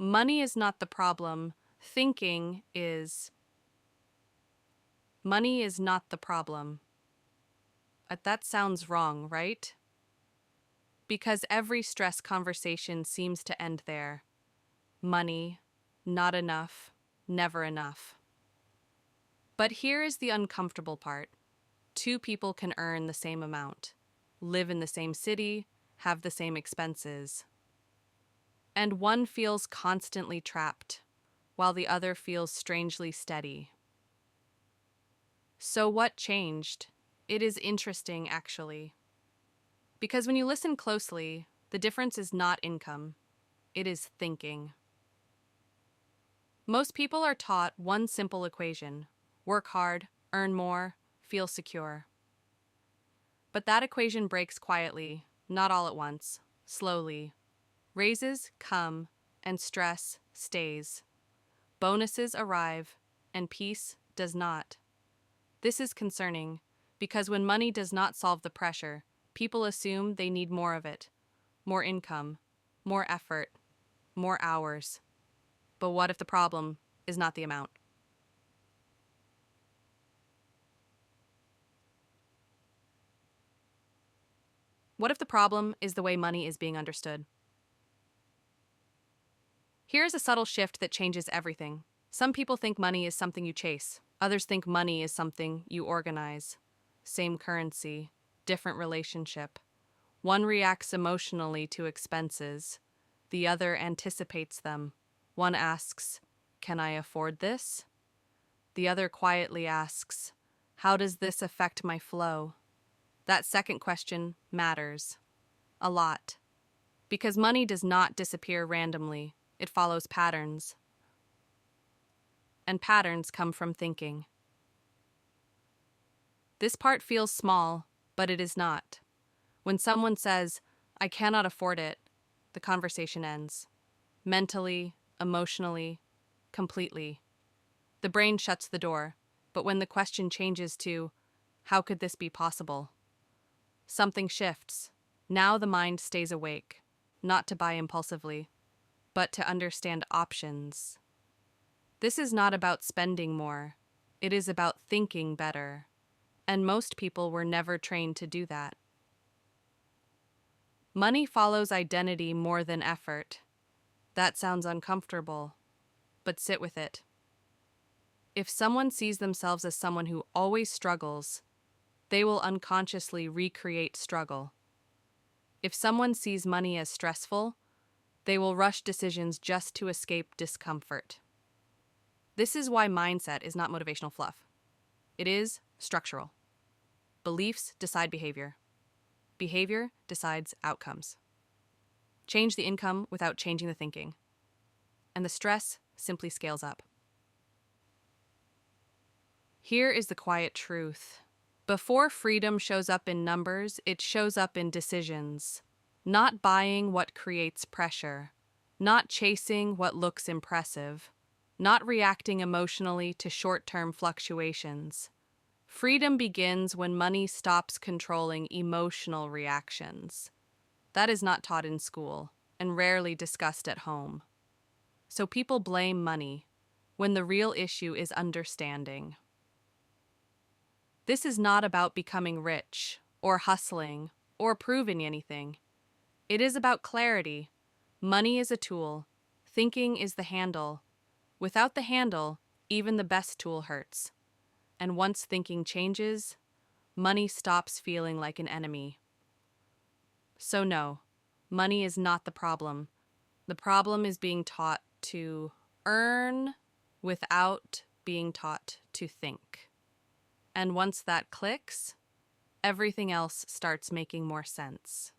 Money is not the problem. Thinking is. Money is not the problem. That sounds wrong, right? Because every stress conversation seems to end there. Money, not enough, never enough. But here is the uncomfortable part. Two people can earn the same amount, live in the same city, have the same expenses. And one feels constantly trapped, while the other feels strangely steady. So what changed? It is interesting, actually. Because when you listen closely, the difference is not income, it is thinking. Most people are taught one simple equation: work hard, earn more, feel secure. But that equation breaks quietly, not all at once, slowly. Raises come, and stress stays. Bonuses arrive, and peace does not. This is concerning, because when money does not solve the pressure, people assume they need more of it. More income, more effort, more hours. But what if the problem is not the amount? What if the problem is the way money is being understood? Here's a subtle shift that changes everything. Some people think money is something you chase. Others think money is something you organize. Same currency, different relationship. One reacts emotionally to expenses. The other anticipates them. One asks, "Can I afford this?" The other quietly asks, "How does this affect my flow?" That second question matters a lot, because money does not disappear randomly. It follows patterns, and patterns come from thinking. This part feels small, but it is not. When someone says, "I cannot afford it," the conversation ends. Mentally, emotionally, completely. The brain shuts the door, but when the question changes to, "How could this be possible?" something shifts. Now the mind stays awake, not to buy impulsively, but to understand options. This is not about spending more. It is about thinking better. And most people were never trained to do that. Money follows identity more than effort. That sounds uncomfortable, but sit with it. If someone sees themselves as someone who always struggles, they will unconsciously recreate struggle. If someone sees money as stressful, they will rush decisions just to escape discomfort. This is why mindset is not motivational fluff. It is structural. Beliefs decide behavior. Behavior decides outcomes. Change the income without changing the thinking, and the stress simply scales up. Here is the quiet truth. Before freedom shows up in numbers, it shows up in decisions. Not buying what creates pressure. Not chasing what looks impressive. Not reacting emotionally to short-term fluctuations. Freedom begins when money stops controlling emotional reactions. That is not taught in school and rarely discussed at home. So people blame money when the real issue is understanding. This is not about becoming rich or hustling or proving anything. It is about clarity. Money is a tool. Thinking is the handle. Without the handle, even the best tool hurts. And once thinking changes, money stops feeling like an enemy. So no, money is not the problem. The problem is being taught to earn without being taught to think. And once that clicks, everything else starts making more sense.